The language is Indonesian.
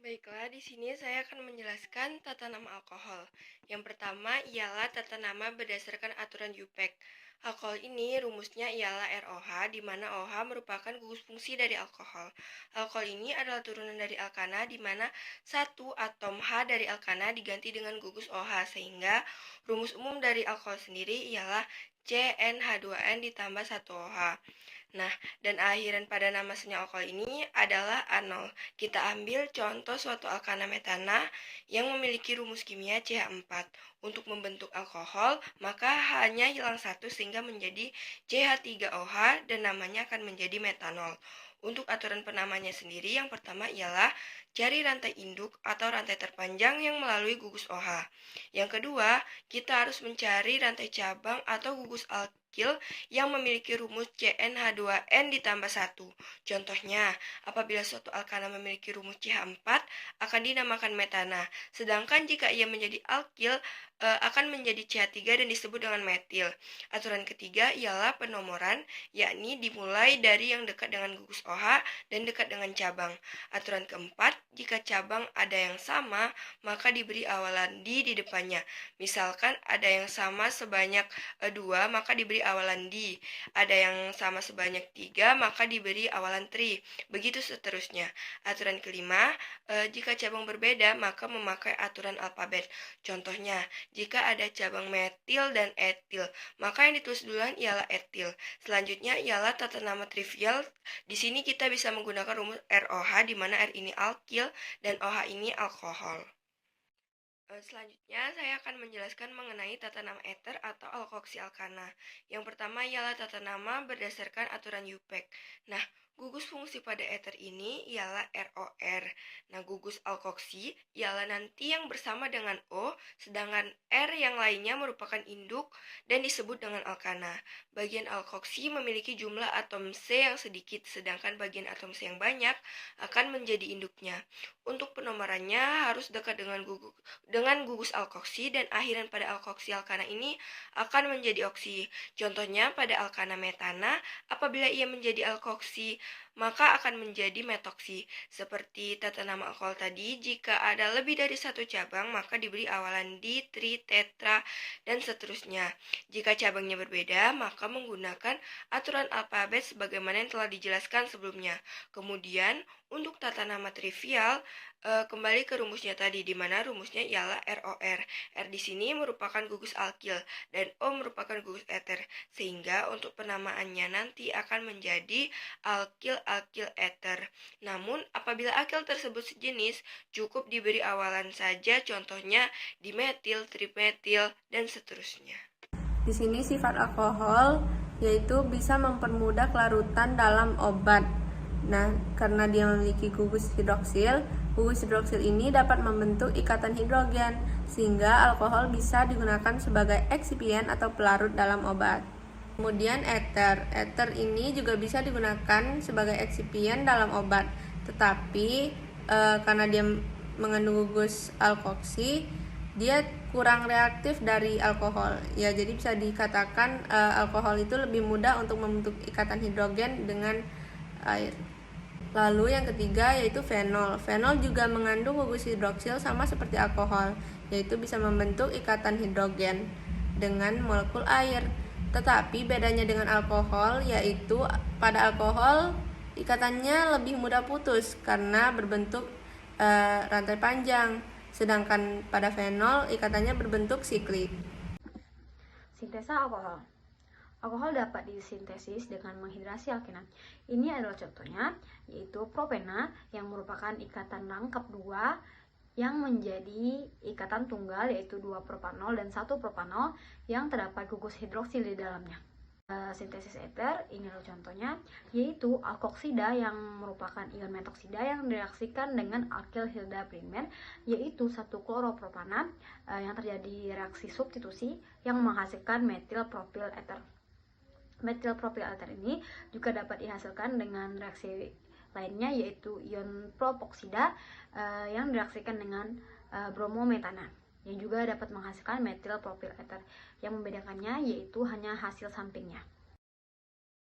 Baiklah, di sini saya akan menjelaskan tata nama alkohol. Yang pertama ialah tata nama berdasarkan aturan UPEC. Alkohol ini rumusnya ialah ROH, di mana OH merupakan gugus fungsi dari alkohol. Alkohol ini adalah turunan dari alkana, di mana satu atom H dari alkana diganti dengan gugus OH, sehingga rumus umum dari alkohol sendiri ialah CnH2n ditambah 1OH. Nah, dan akhiran pada nama senyawa alkohol ini adalah anol. Kita ambil contoh suatu alkana metana yang memiliki rumus kimia CH4. Untuk membentuk alkohol, maka hanya hilang satu sehingga menjadi CH3OH dan namanya akan menjadi metanol. Untuk aturan penamanya sendiri, yang pertama ialah cari rantai induk atau rantai terpanjang yang melalui gugus OH. Yang kedua, kita harus mencari rantai cabang atau gugus alkil yang memiliki rumus CnH2n ditambah 1. Contohnya, apabila suatu alkana memiliki rumus CH4 akan dinamakan metana, sedangkan jika ia menjadi alkil akan menjadi CH3 dan disebut dengan metil. Aturan ketiga ialah penomoran, yakni dimulai dari yang dekat dengan gugus OH dan dekat dengan cabang. Aturan keempat, jika cabang ada yang sama, maka diberi awalan di depannya. Misalkan ada yang sama sebanyak 2, maka diberi awalan di. Ada yang sama sebanyak 3, maka diberi awalan tri. Begitu seterusnya. Aturan kelima, jika cabang berbeda, maka memakai aturan alfabet. Contohnya, jika ada cabang metil dan etil, maka yang ditulis duluan ialah etil. Selanjutnya ialah tata nama trivial. Di sini kita bisa menggunakan rumus ROH, di mana R ini alkil dan OH ini alkohol. Selanjutnya, saya akan menjelaskan mengenai tata nama eter atau alkoksi alkana. Yang pertama ialah tata nama berdasarkan aturan UPEC. Nah, gugus fungsi pada eter ini ialah ROR. Nah, gugus alkoksi ialah nanti yang bersama dengan O, sedangkan R yang lainnya merupakan induk dan disebut dengan alkana. Bagian alkoksi memiliki jumlah atom C yang sedikit, sedangkan bagian atom C yang banyak akan menjadi induknya. Untuk penomorannya harus dekat dengan gugus alkoksi dan akhiran pada alkoksi alkana ini akan menjadi oksi. Contohnya pada alkana metana, apabila ia menjadi alkoksi, maka akan menjadi metoksi. Seperti tata nama alkohol tadi, jika ada lebih dari satu cabang, maka diberi awalan di, tri, tetra, dan seterusnya. Jika cabangnya berbeda, maka menggunakan aturan alfabet sebagaimana yang telah dijelaskan sebelumnya. Kemudian, untuk tata nama trivial, kembali ke rumusnya tadi, di mana rumusnya ialah ROR. R di sini merupakan gugus alkil dan O merupakan gugus eter, sehingga untuk penamaannya nanti akan menjadi alkil-alkil eter. Namun, apabila alkil tersebut sejenis, cukup diberi awalan saja, contohnya dimetil, trimetil, dan seterusnya. Di sini sifat alkohol yaitu bisa mempermudah kelarutan dalam obat. Nah, karena dia memiliki gugus hidroksil ini dapat membentuk ikatan hidrogen sehingga alkohol bisa digunakan sebagai eksipien atau pelarut dalam obat. Kemudian eter ini juga bisa digunakan sebagai eksipien dalam obat, tetapi karena dia mengandung gugus alkoksi, dia kurang reaktif dari alkohol. Ya, jadi bisa dikatakan alkohol itu lebih mudah untuk membentuk ikatan hidrogen dengan air. Lalu yang ketiga yaitu fenol. Fenol juga mengandung gugus hidroksil sama seperti alkohol, yaitu bisa membentuk ikatan hidrogen dengan molekul air. Tetapi bedanya dengan alkohol yaitu pada alkohol ikatannya lebih mudah putus karena berbentuk rantai panjang, sedangkan pada fenol ikatannya berbentuk siklik. Sintesa alkohol. Alkohol dapat disintesis dengan menghidrasi alkena. Ini adalah contohnya, yaitu propena yang merupakan ikatan rangkap dua yang menjadi ikatan tunggal, yaitu 2 propanol dan 1 propanol yang terdapat gugus hidroksil di dalamnya. Sintesis eter, ini adalah contohnya, yaitu alkoksida yang merupakan ion metoksida yang direaksikan dengan alkyl hilda primer, yaitu 1 kloropropana yang terjadi reaksi substitusi yang menghasilkan metil propil eter. Metil propil eter ini juga dapat dihasilkan dengan reaksi lainnya, yaitu ion propoksida yang direaksikan dengan bromometana yang juga dapat menghasilkan metil propil eter. Yang membedakannya yaitu hanya hasil sampingnya.